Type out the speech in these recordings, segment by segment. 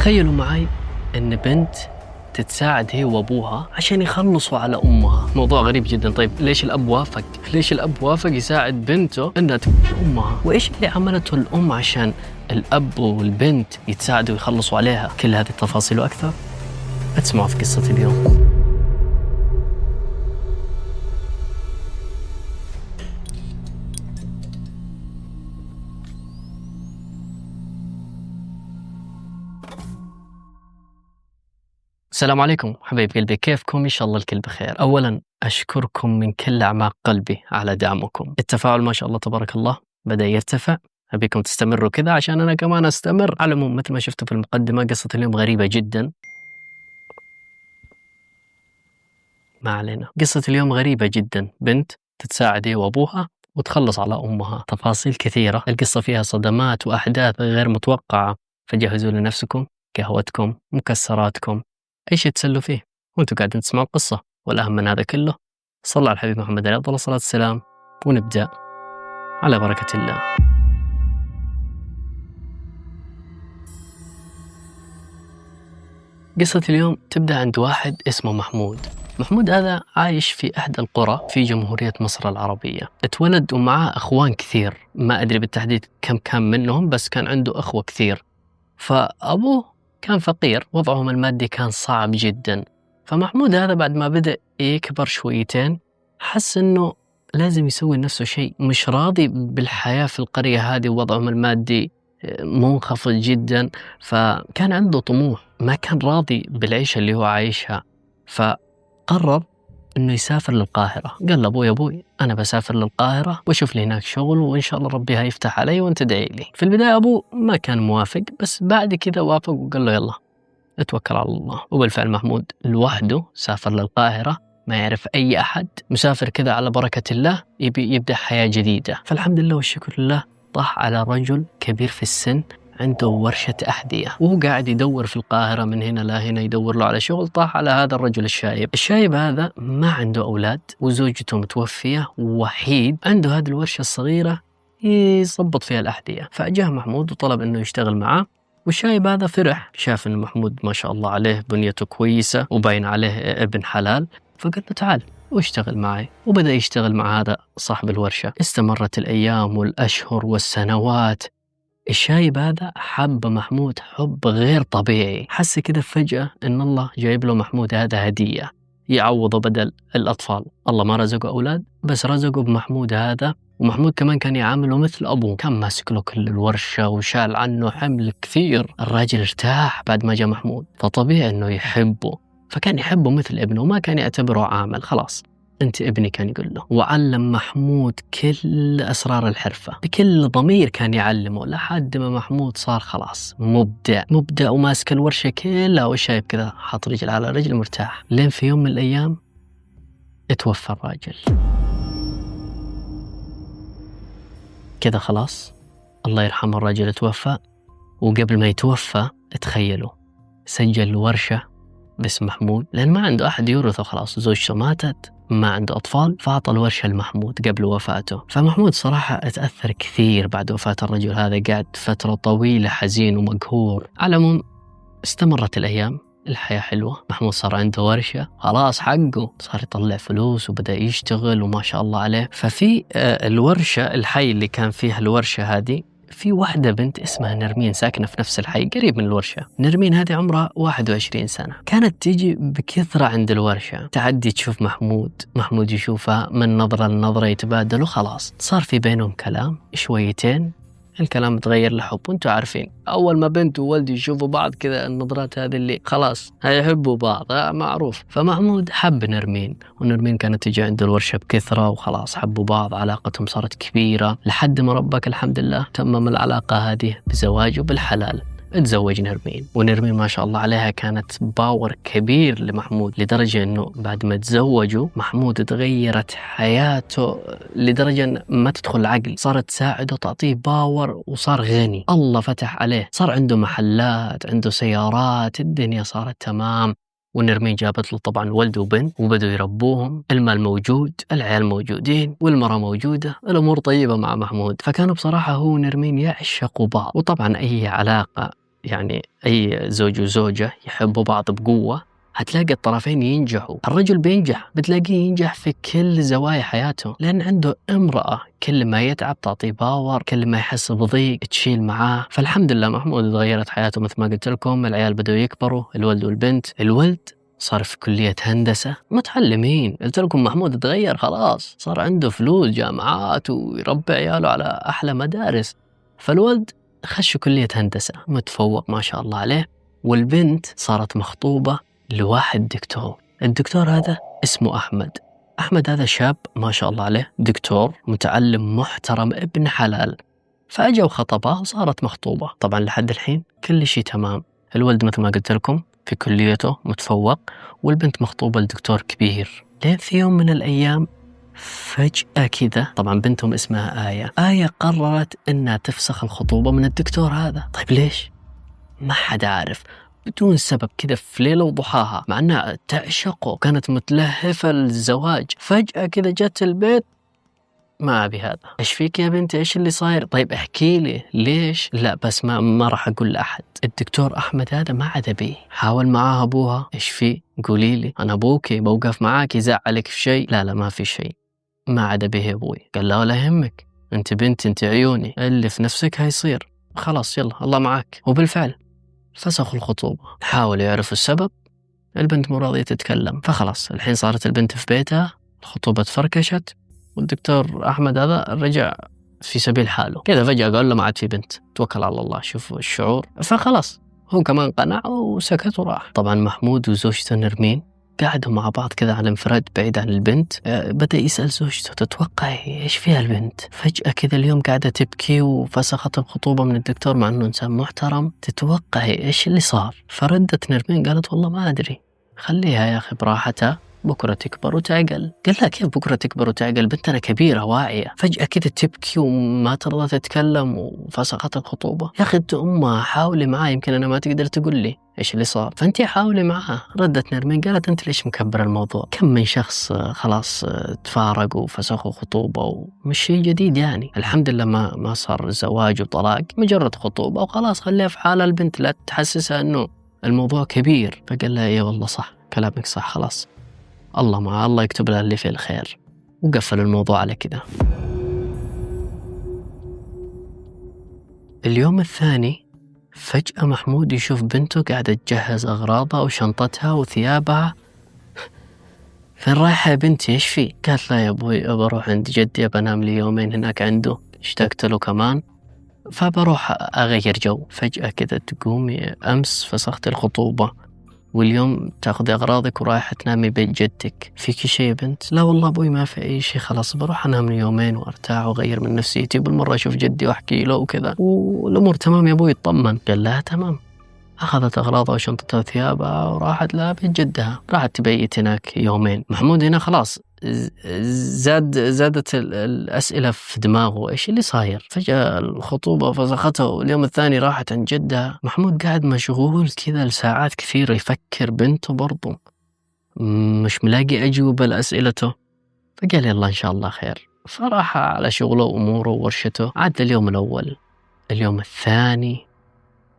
تخيلوا معي إن بنت تتساعد هي وأبوها عشان يخلصوا على أمها. موضوع غريب جدا. طيب ليش الأب وافق؟ ليش الأب وافق يساعد بنته إنها تقتل أمها؟ وإيش اللي عملته الأم عشان الأب والبنت يتساعدوا ويخلصوا عليها؟ كل هذه التفاصيل وأكثر أتسمعوا في قصة اليوم. السلام عليكم حبايب قلبي، كيفكم؟ إن شاء الله الكل بخير. أولا أشكركم من كل أعماق قلبي على دعمكم. التفاعل ما شاء الله تبارك الله بدأ يرتفع، أبيكم تستمروا كذا عشان أنا كمان أستمر. على العموم مثل ما شفتوا في المقدمة قصة اليوم غريبة جدا. ما علينا. قصة اليوم غريبة جدا، بنت تتساعد هي وأبوها وتخلص على أمها. تفاصيل كثيرة، القصة فيها صدمات وأحداث غير متوقعة، فجهزوا لنفسكم قهوتكم مكسراتكم أي شيء تسلوا فيه وانتوا قاعدين تسمعوا القصة. والأهم من هذا كله صلوا على الحبيب محمد عليه أفضل الصلاة والسلام ونبدأ على بركة الله. قصة اليوم تبدأ عند واحد اسمه محمود. محمود هذا عايش في أحد القرى في جمهورية مصر العربية. اتولد ومعه أخوان كثير، ما أدري بالتحديد كم كان منهم، بس كان عنده أخوة كثير. فأبوه كان فقير، وضعهم المادي كان صعب جدا. فمحمود هذا بعد ما بدأ يكبر شويتين حس إنه لازم يسوي لنفسه شيء، مش راضي بالحياة في القرية هذه ووضعهم المادي منخفض جدا. فكان عنده طموح، ما كان راضي بالعيشة اللي هو عايشها. فقرر إنه يسافر للقاهرة. قال لأبوي: أبوي أنا بسافر للقاهرة وأشوف لي هناك شغل، وإن شاء الله ربي هيفتح علي وأنت ادعي لي. في البداية أبوه ما كان موافق، بس بعد كذا وافق وقال له يلا اتوكل على الله. وبالفعل محمود لوحده سافر للقاهرة، ما يعرف أي أحد، مسافر كذا على بركة الله، يبي يبدأ حياة جديدة. فالحمد لله والشكر لله طاح على رجل كبير في السن عنده ورشة أحذية، وهو قاعد يدور في القاهرة من هنا لا هنا يدور له على شغل. طاح على هذا الرجل الشايب هذا ما عنده أولاد وزوجته متوفية، وحيد، عنده هذه الورشة الصغيرة يصبط فيها الأحذية. فأجاه محمود وطلب أنه يشتغل معه. والشايب هذا فرح، شاف أن محمود ما شاء الله عليه بنيته كويسة وباين عليه ابن حلال، فقال له تعال واشتغل معي. وبدأ يشتغل مع هذا صاحب الورشة. استمرت الأيام والأشهر والسنوات. الشايب هذا حب محمود حب غير طبيعي، حس كده فجأة إن الله جايب له محمود هذا هدية يعوضه بدل الأطفال. الله ما رزقه أولاد، بس رزقه بمحمود هذا. ومحمود كمان كان يعامله مثل أبوه، كان ماسك له كل الورشة وشال عنه حمل كثير. الراجل ارتاح بعد ما جاء محمود، فطبيعي إنه يحبه، فكان يحبه مثل ابنه، ما كان يعتبره عامل. خلاص أنت ابني كان يقول له. وعلم محمود كل أسرار الحرفة بكل ضمير، كان يعلمه لحد ما محمود صار خلاص مبدع وماسك الورشة كلها والشايب كذا حاط رجل على رجل مرتاح. لين في يوم من الأيام اتوفى الراجل كذا، خلاص الله يرحمه. الراجل اتوفى، وقبل ما يتوفى تخيلوا سجل ورشة باسم محمود، لأن ما عنده أحد يورثه، خلاص زوجته ماتت، ما عنده أطفال، فأعطى الورشة لمحمود قبل وفاته. فمحمود صراحة اتأثر كثير بعد وفاة الرجل هذا، قعد فترة طويلة حزين ومقهور. على العموم استمرت الأيام، الحياة حلوة. محمود صار عنده ورشة، خلاص حقه، صار يطلع فلوس وبدأ يشتغل وما شاء الله عليه. ففي الورشة، الحي اللي كان فيها الورشة هذه، في واحدة بنت اسمها نرمين ساكنة في نفس الحي قريب من الورشة. نرمين هذه عمرها 21 سنة، كانت تيجي بكثرة عند الورشة، تعدي تشوف محمود يشوفها، من نظرة لنظرة يتبادلوا، خلاص صار في بينهم كلام شويتين، الكلام تغير لحب. وانتوا عارفين أول ما بنت وولد يشوفوا بعض كذا النظرات هذه اللي خلاص هيحبوا بعض، معروف. فمحمود حب نرمين، ونرمين كانت تجي عند الورشة بكثرة، وخلاص حبوا بعض، علاقتهم صارت كبيرة لحد ما ربك الحمد لله تمم العلاقة هذه بزواج وبالحلال. اتزوج نرمين، ونرمين ما شاء الله عليها كانت باور كبير لمحمود، لدرجة انه بعد ما تزوجوا محمود تغيرت حياته لدرجة ما تدخل العقل، صارت تساعده تعطيه باور، وصار غني، الله فتح عليه، صار عنده محلات، عنده سيارات، الدنيا صارت تمام. ونرمين جابت له طبعا ولد وبنت، وبدوا يربوهم، المال موجود، العيال موجودين، والمرأة موجودة، الأمور طيبة مع محمود. فكانوا بصراحة هو ونرمين يعشقوا بعض. وطبعا أي علاقة يعني أي زوج وزوجة يحبوا بعض بقوة هتلاقي الطرفين ينجحوا. الرجل بينجح بتلاقيه ينجح في كل زوايا حياته، لأن عنده امرأة كل ما يتعب تعطيه باور، كل ما يحس بضيق تشيل معاه. فالحمد لله محمود تغيرت حياته مثل ما قلت لكم، العيال بدأوا يكبروا، الولد والبنت. الولد صار في كلية هندسة متعلمين، قلت لكم محمود تغير خلاص، صار عنده فلوس جامعات ويربي عياله على أحلى مدارس. فالولد خش كلية هندسة متفوق ما شاء الله عليه، والبنت صارت مخطوبة لواحد دكتور. الدكتور هذا اسمه أحمد. أحمد هذا شاب ما شاء الله عليه، دكتور متعلم محترم ابن حلال. فأجا وخطبها وصارت مخطوبة. طبعا لحد الحين كل شيء تمام، الولد مثل ما قلت لكم في كليته متفوق، والبنت مخطوبة لدكتور كبير. لين في يوم من الأيام فجأة كذا، طبعا بنتهم اسمها آية قررت أنها تفسخ الخطوبة من الدكتور هذا. طيب ليش؟ ما حد عارف، بدون سبب كذا في ليلة وضحاها، مع أنها تعشقه كانت متلهفة للزواج. فجأة كذا جت البيت، ما أبي هذا. إيش فيك يا بنتي؟ إيش اللي صاير؟ طيب احكي لي ليش؟ لا بس ما راح أقول لأحد. الدكتور أحمد هذا ما عاد بيه، حاول معاها أبوها، إيش فيه؟ قولي لي أنا أبوكي بوقف معاك، يزعلك في شيء؟ لا ما في شيء. ما عاد بيه أبوي. قال لا ولا يهمك، أنت بنت أنت عيوني، اللي في نفسك هيصير، خلاص يلا الله معاك. وبالفعل فسخوا الخطوبة. حاولوا يعرفوا السبب، البنت مو راضية تتكلم. فخلاص الحين صارت البنت في بيتها، الخطوبة تفركشت، والدكتور أحمد هذا رجع في سبيل حاله كذا. فجأة قال له ما عاد في بنت، توكل على الله. شوفوا الشعور. فخلاص هو كمان قنع وسكت وراح. طبعا محمود وزوجته نرمين قعدوا مع بعض كذا على انفراد بعيد عن البنت. بدأ يسأل زوجته تتوقعي إيش فيها البنت؟ فجأة كذا اليوم قاعدة تبكي وفسخت الخطوبة من الدكتور مع أنه إنسان محترم، تتوقعي إيش اللي صار؟ فردت نرمين قالت والله ما أدري، خليها يا أخي براحتها، بكرة تكبر وتعقل. قال لا كيف بكرة تكبر وتعقل؟ بنتنا كبيرة واعية، فجأة كده تبكي وما ترضى تتكلم وفسخت الخطوبة. يا أخي أنت أمها، حاولي معاه، يمكن أنا ما تقدر تقول لي إيش اللي صار، فأنت حاولي معاه. ردت نرمين قالت أنت ليش مكبر الموضوع؟ كم من شخص خلاص تفارقوا وفسخوا خطوبة ومش شيء جديد يعني. الحمد لله ما صار زواج وطلاق، مجرد خطوبة وخلاص، خليها في حالها البنت، لا تحسسها أنه الموضوع كبير. فقال لها إيه والله صح كلامك صح، خلاص الله مع الله يكتب لها اللي فيه الخير، وقفل الموضوع على كده. اليوم الثاني فجأة محمود يشوف بنته قاعدة تجهز أغراضها وشنطتها وثيابها. فين رايحة يا بنتي؟ إيش في؟ قالت لا يا أبوي بروح عند جدي، بنام لي يومين هناك عنده، اشتقت له كمان، فبروح أغير جو. فجأة كده تقومي، أمس فسخت الخطوبة واليوم تاخذي أغراضك ورايحة تنامي بيت جدك، فيكي شيء يا بنت؟ لا والله أبوي ما في أي شيء، خلاص بروح أنام لي يومين وأرتاح وأغير من نفسيتي، بالمرة أشوف جدي وأحكي له وكذا، والأمور تمام يا أبوي اطمن. قال لا تمام. أخذت أغراضها وشنطتها وثيابها وراحت لها بيت جدها، راحت تبيت هناك يومين. محمود هنا خلاص زادت الأسئلة في دماغه، إيش اللي صاير؟ فجأة الخطوبة فسخته واليوم الثاني راحت عند جدها. محمود قاعد مشغول كذا لساعات كثيرة يفكر بنته برضو، مش ملاقي أجوبة لأسئلته. فقال يلا إن شاء الله خير، فراح على شغله وأموره وورشته. عاد اليوم الأول، اليوم الثاني،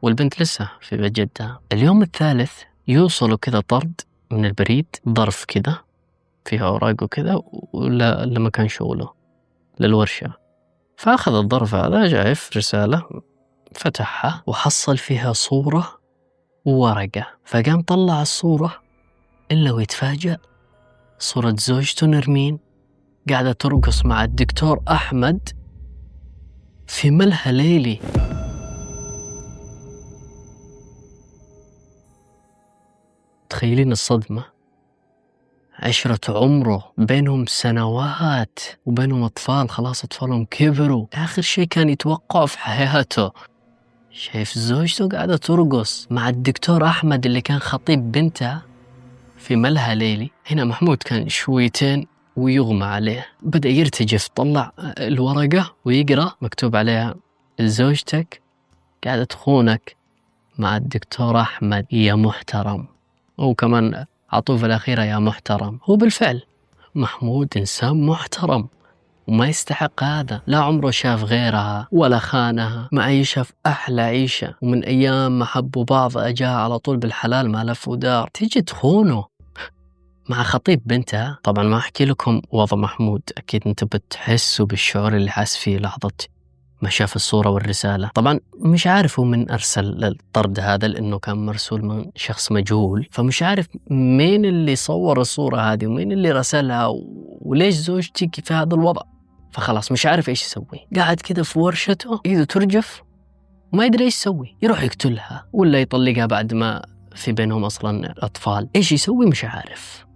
والبنت لسه في بيت جدها. اليوم الثالث يوصلوا كذا طرد من البريد، ظرف كذا فيها أوراق وكذا ولا لمكان شغله للورشة. فأخذ الظرف هذا، جايف رسالة، فتحها وحصل فيها صورة وورقة. فقام طلع الصورة، إلا ويتفاجأ صورة زوجته نرمين قاعدة ترقص مع الدكتور أحمد في ملهى ليلي. تخيلين الصدمة، عشرة عمره بينهم سنوات وبينهم أطفال، خلاص أطفالهم كبروا، آخر شيء كان يتوقعه في حياته شايف زوجته قاعدة ترقص مع الدكتور أحمد اللي كان خطيب بنتها في ملهى ليلي. هنا محمود كان شويتين ويغمى عليه، بدأ يرتجف، طلع الورقة ويقرأ مكتوب عليها زوجتك قاعدة تخونك مع الدكتور أحمد يا محترم، وكمان عطوف الأخيرة يا محترم. هو بالفعل محمود إنسان محترم، وما يستحق هذا، لا عمره شاف غيرها ولا خانها، ما عيشها في أحلى عيشة، ومن أيام ما حبوا بعض أجاها على طول بالحلال ما لف ودار، تيجي تخونه مع خطيب بنتها. طبعا ما أحكي لكم وضع محمود، أكيد أنتم بتحسوا بالشعور اللي حاس فيه لحظة ما شاف الصورة والرسالة. طبعا مش عارف هو من أرسل الطرد هذا، لأنه كان مرسول من شخص مجهول، فمش عارف مين اللي صور الصورة هذه ومين اللي رسلها وليش زوجتي في هذا الوضع. فخلاص مش عارف إيش يسوي، قاعد كده في ورشته إيده ترجف وما يدري إيش يسوي، يروح يقتلها ولا يطلقها بعد ما في بينهم أصلا أطفال. إيش يسوي مش عارف،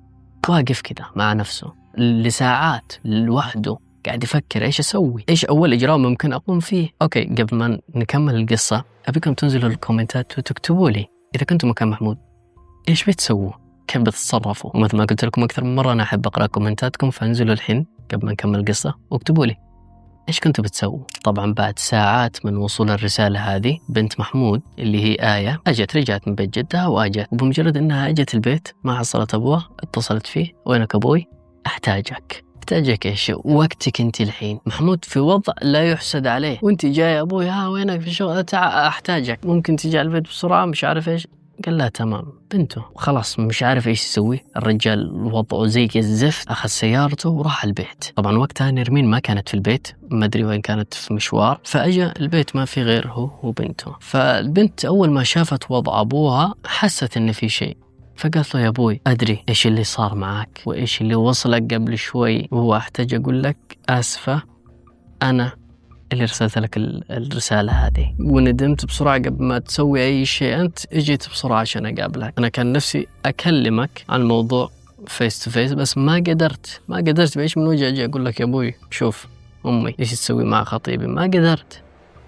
واقف كده مع نفسه لساعات لوحده قاعد يفكر إيش أسوي، إيش أول إجراء ممكن أقوم فيه. أوكي، قبل ما نكمل القصة أبيكم تنزلوا الكومنتات وتكتبوا لي إذا كنتم مكان محمود إيش بتسووا، كيف بتتصرفوا. ومثل ما قلت لكم أكثر من مرة أنا أحب أقرأ كومنتاتكم، فانزلوا الحين قبل ما نكمل القصة واكتبوا لي إيش كنتوا بتسووا. طبعا بعد ساعات من وصول الرسالة هذه، بنت محمود اللي هي آية رجعت من بيت جدها وأجت، وبمجرد أنها أجت البيت ما حصلت أبوها، اتصلت فيه، وينك أبوي؟ أحتاجك إيش وقتك أنت الحين؟ محمود في وضع لا يحسد عليه، وأنت جاي أبوي ها وينك في الشغل، أحتاجك، ممكن تجي على البيت بسرعة مش عارف إيش. قال لا تمام بنته، خلاص مش عارف إيش يسوي الرجال، وضعه زي الزفت، أخذ سيارته وراح البيت. طبعا وقتها نرمين ما كانت في البيت، ما أدري وين كانت، في مشوار، فأجا البيت ما في غير هو وبنته. فالبنت أول ما شافت وضع أبوها حست إن في شيء، فقالت له يا أبوي أدري إيش اللي صار معك وإيش اللي وصلك قبل شوي، وهو أحتاج أقول لك آسفة، أنا اللي رسلت لك الرسالة هذه، وندمت بسرعة قبل ما تسوي أي شيء، أنت اجيت بسرعة عشان أقابلك. أنا كان نفسي أكلمك عن الموضوع فيس تو فيس، بس ما قدرت بإيش من وجه أجي أقول لك يا أبوي شوف أمي إيش تسوي مع خطيبي، ما قدرت.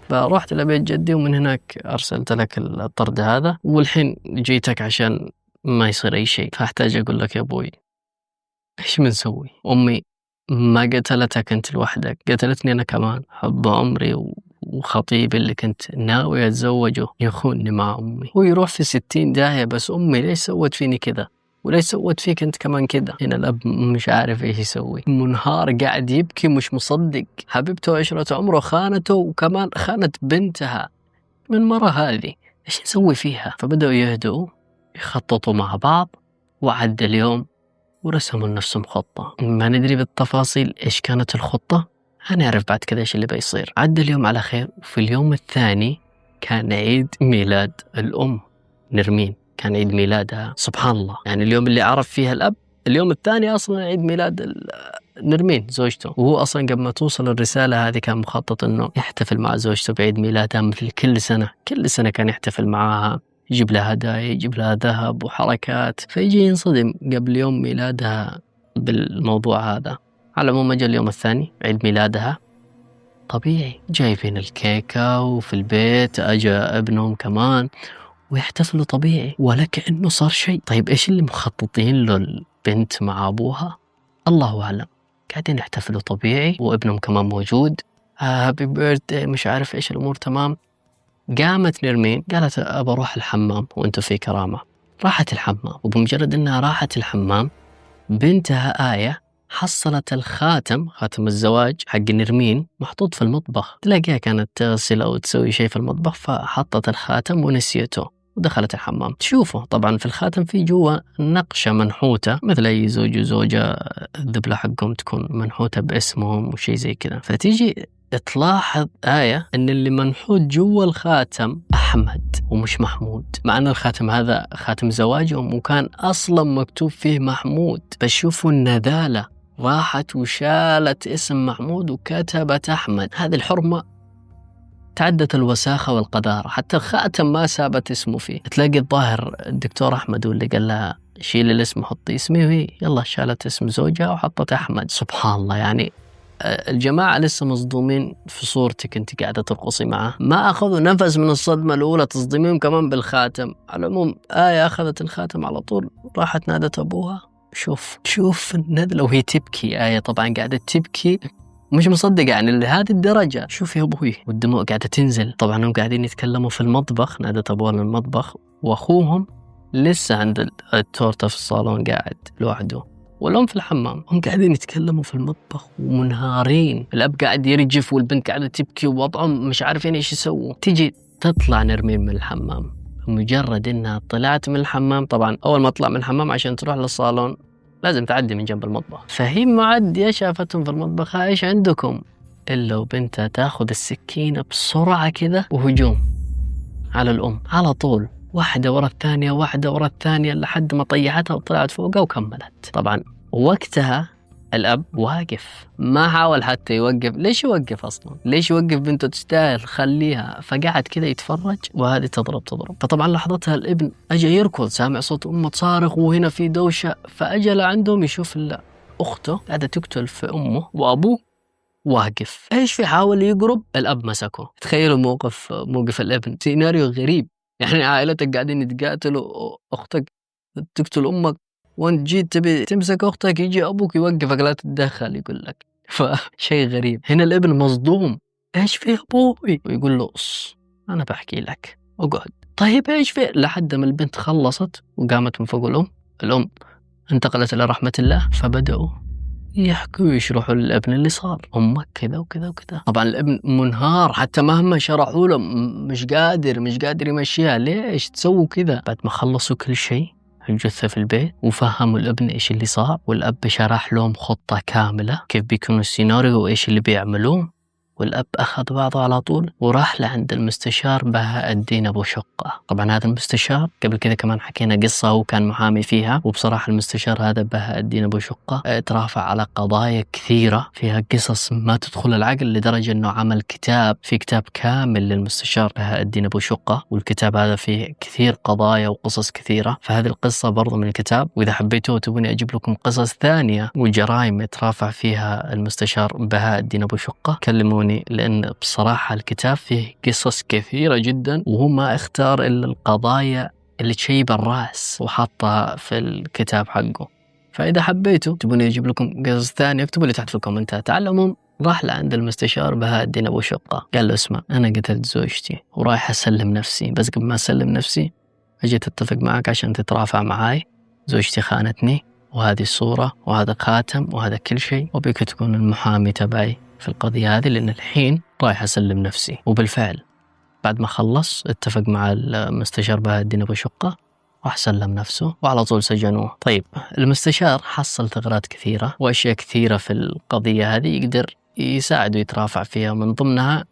فرحت لبيت جدي ومن هناك أرسلت لك الطرد هذا، والحين جيتك عشان ما يصير أي شيء، فأحتاج أقول لك يا أبوي إيش بنسوي. أمي ما قتلتك أنت لوحدك، قتلتني أنا كمان، حب عمري وخطيبي اللي كنت ناوي أتزوجه يخونني مع أمي، هو يروح في 60 داهية، بس أمي ليش سوت فيني كذا وليش سوت فيك أنت كمان كذا. هنا الأب مش عارف إيش يسوي، منهار قاعد يبكي مش مصدق، حبيبته عشرة عمره خانته وكمان خانت بنتها من مرة هذه، إيش نسوي فيها. فبدأوا يهدوا يخططوا مع بعض، وعد اليوم ورسموا لنفسهم خطة، ما ندري بالتفاصيل إيش كانت الخطة، هنعرف بعد كذا إيش اللي بيصير. عدى اليوم على خير، وفي اليوم الثاني كان عيد ميلاد الأم نرمين، كان عيد ميلادها. سبحان الله، يعني اليوم اللي عرف فيها الأب اليوم الثاني أصلا عيد ميلاد نرمين زوجته، وهو أصلا قبل ما توصل الرسالة هذه كان مخطط إنه يحتفل مع زوجته بعيد ميلادها مثل كل سنة كان يحتفل معها، يجيب لها هدايا، يجيب لها ذهب وحركات، فيجي ينصدم قبل يوم ميلادها بالموضوع هذا. على العموم جاء اليوم الثاني عيد ميلادها، طبيعي جايبين الكيكة وفي البيت أجا ابنهم كمان ويحتفلوا طبيعي ولا كأنه صار شيء. طيب إيش اللي مخططين له البنت مع أبوها؟ الله أعلم. قاعدين يحتفلوا طبيعي وابنهم كمان موجود، هابي بيرثدي مش عارف إيش الأمور تمام. قامت نرمين قالت أبى أروح الحمام وأنتو في كرامة. راحت الحمام، وبمجرد أنها راحت الحمام بنتها آية حصلت خاتم الزواج حق نرمين محطوط في المطبخ، تلاقيها كانت تغسل أو تسوي شيء في المطبخ فحطت الخاتم ونسيته ودخلت الحمام. تشوفه طبعا في الخاتم في جوا نقشة منحوتة مثل أي زوج وزوجة الذبلة حقهم تكون منحوتة باسمهم وشي زي كذا. فتيجي تلاحظ آية أن اللي منحوت جوا الخاتم أحمد ومش محمود، مع أن الخاتم هذا خاتم زواجهم وكان أصلا مكتوب فيه محمود. بس شوفوا النذالة، راحت وشالت اسم محمود وكتبت أحمد. هذه الحرمة تعدت الوساخة والقذارة، حتى الخاتم ما سابت اسمه فيه. تلاقي الظاهر الدكتور أحمد هو اللي قال لها شيل الاسم حطي اسمي، وهي يلا شالت اسم زوجها وحطت أحمد. سبحان الله، يعني الجماعة لسه مصدومين في صورتك انت قاعدة ترقصي معه، ما أخذوا نفس من الصدمة الأولى تصدميهم كمان بالخاتم. على العموم آية أخذت الخاتم على طول راحت نادت أبوها. شوف النذلة وهي تبكي، آية طبعا قاعدة تبكي مش مصدقة يعني لهذه الدرجة. شوف يا أبوي، والدموع قاعدة تنزل. طبعا هم قاعدين يتكلموا في المطبخ، نادت أبوها للمطبخ، وأخوهم لسه عند التورتة في الصالون قاعد لوحده، والأم في الحمام. هم قاعدين يتكلموا في المطبخ ومنهارين، الأب قاعد يرجف والبنت قاعدة تبكي ووضعهم مش عارفين إيش يسووا. تيجي تطلع نرمين من الحمام، مجرد إنها طلعت من الحمام، طبعا أول ما تطلع من الحمام عشان تروح للصالون لازم تعدي من جنب المطبخ، فهي معدية شافتهم في المطبخ، إيش عندكم؟ إلا وبنتها تاخذ السكينة بسرعة كذا وهجوم على الأم على طول، واحدة ورا الثانية واحدة ورا الثانية لحد ما طيحتها وطلعت فوقها وكملت. طبعا وقتها الأب واقف، ما حاول حتى يوقف. ليش يوقف أصلا؟ ليش يوقف؟ بنته تستاهل، خليها. فقعد كذا يتفرج وهذه تضرب. فطبعا لحظتها الابن أجا يركض، سامع صوت أمه تصارخ وهنا في دوشة، فأجا لعندهم يشوف أخته قاعدة تقتل في أمه وأبوه واقف. ايش في؟ حاول يقرب، الاب مسكه. تخيلوا موقف الابن، سيناريو غريب. يعني عائلتك قاعدين يتقاتلوا، اختك تقتل امك وانت جيت تبي تمسك اختك، يجي ابوك يوقفك لا تتدخل يقول لك. فشيء غريب. هنا الابن مصدوم، ايش في ابوي؟ ويقول له انا بحكي لك، اقعد. طيب ايش في؟ لحد ما البنت خلصت وقامت من فوق الام انتقلت الى رحمة الله. فبدأوا يحكوا ويشرحوا للابن اللي صار، امك كذا وكذا وكذا. طبعا الابن منهار، حتى مهما شرحوا له مش قادر يمشيها. ليش تسووا كذا؟ بعد ما خلصوا كل شيء، الجثة في البيت، وفهموا الابن ايش اللي صار، والاب شرح لهم خطة كاملة كيف بيكون السيناريو وايش اللي بيعملوه. والأب أخذ بعضه على طول وراح لعند المستشار بهاء الدين أبو شقة. طبعا هذا المستشار قبل كذا كمان حكينا قصة هو كان محامي فيها، وبصراحة المستشار هذا بهاء الدين أبو شقة ترافع على قضايا كثيرة فيها قصص ما تدخل العقل، لدرجة أنه عمل كتاب كامل للمستشار بهاء الدين أبو شقة، والكتاب هذا فيه كثير قضايا وقصص كثيرة. فهذه القصة برضو من الكتاب، وإذا حبيتوا تبوني أجيب لكم قصص ثانية وجرائم يترافع فيها المستشار بهاء الدين أبو شقة كلموني، لأن بصراحة الكتاب فيه قصص كثيرة جدا، وهو ما اختار إلا القضايا اللي تشيب الرأس وحطها في الكتاب حقه. فإذا حبيتوا تبوني أجيب لكم قصص ثانية اكتبوا لي تحت في الكومنتات. على العموم راح لعند المستشار بهاء الدين أبو شقة، قال له اسمع، أنا قتلت زوجتي ورايح أسلم نفسي، بس قبل ما أسلم نفسي أجيت أتفق معك عشان تترافع معاي. زوجتي خانتني، وهذه الصورة وهذا خاتم وهذا كل شيء، وبيك تكون المحامي تبعي في القضية هذه، لأن الحين رايح أسلم نفسي. وبالفعل بعد ما خلص اتفق مع المستشار بهاء الدين أبو شقة، راح سلم نفسه وعلى طول سجنوه. طيب المستشار حصل ثغرات كثيرة وأشياء كثيرة في القضية هذه يقدر يساعده يترافع فيها، من ضمنها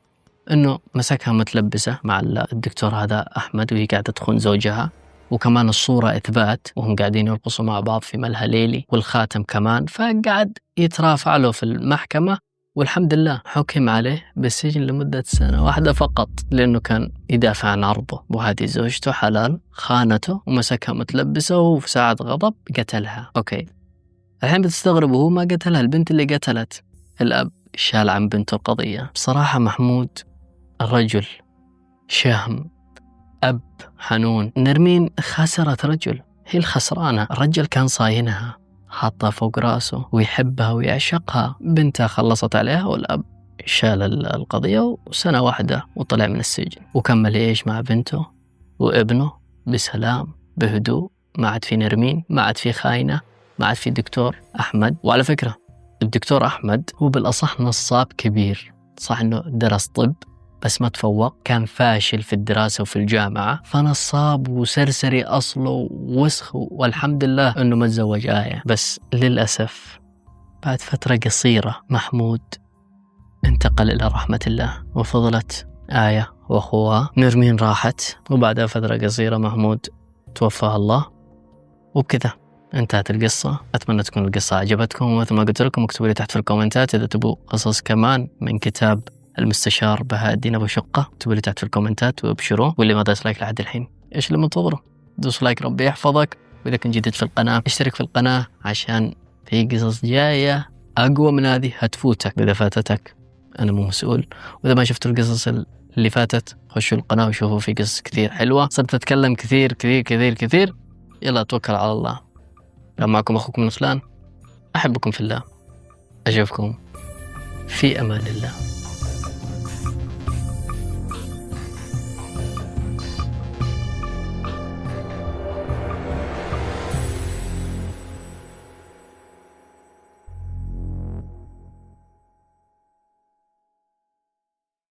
أنه مسكها متلبسة مع الدكتور هذا أحمد وهي قاعدة تخون زوجها، وكمان الصورة إثبات وهم قاعدين يرقصوا مع بعض في ملهى ليلي، والخاتم كمان. فقعد يترافع له في المحكمة، والحمد لله حكم عليه بالسجن لمدة 1 سنة فقط، لأنه كان يدافع عن عرضه، وهذه زوجته حلال خانته ومسكها متلبسة، وفي ساعة غضب قتلها. أوكي، الحين بتستغربوا هو ما قتلها، البنت اللي قتلت. الأب شال عن بنته القضية. بصراحة محمود الرجل شهم، أب حنون. نرمين خسرت رجل، هي الخسرانة. الرجل كان صاينها، حاطها فوق راسه ويحبها ويعشقها. بنتها خلصت عليها، والأب شال القضية 1 وطلع من السجن، وكمل يعيش مع بنته وابنه بسلام بهدوء. ما عاد في نرمين، ما عاد في خاينة، ما عاد في دكتور أحمد. وعلى فكرة الدكتور أحمد هو بالأصح نصاب كبير، صح إنه درس طب بس ما تفوق، كان فاشل في الدراسة وفي الجامعة، فنصاب وسرسري أصله ووسخ، والحمد لله أنه ما تزوج آية. بس للأسف بعد فترة قصيرة محمود انتقل إلى رحمة الله، وفضلت آية وأخوها نرمين راحت، وبعدها فترة قصيرة محمود توفاه الله. وبكذا انتهت القصة. أتمنى تكون القصة عجبتكم، ومثل ما قلت لكم اكتبوا لي تحت في الكومنتات إذا تبوا قصص كمان من كتاب المستشار بهاء الدين أبو شقة، اكتبوا لي تحت في الكومنتات وابشروا. واللي ما داس لايك لحد الحين ايش اللي منتظره؟ دوس لايك ربي يحفظك. وإذا كنت جديد في القناة اشترك في القناة عشان في قصص جاية أقوى من هذه هتفوتك. إذا فاتتك أنا مو مسؤول، وإذا ما شفتوا القصص اللي فاتت خشوا القناة وشوفوا في قصص كثير حلوة. صرت أتكلم كثير كثير كثير كثير، يلا توكل على الله. كان معكم أخوكم نصلان، أحبكم في الله، أشوفكم في أمان الله.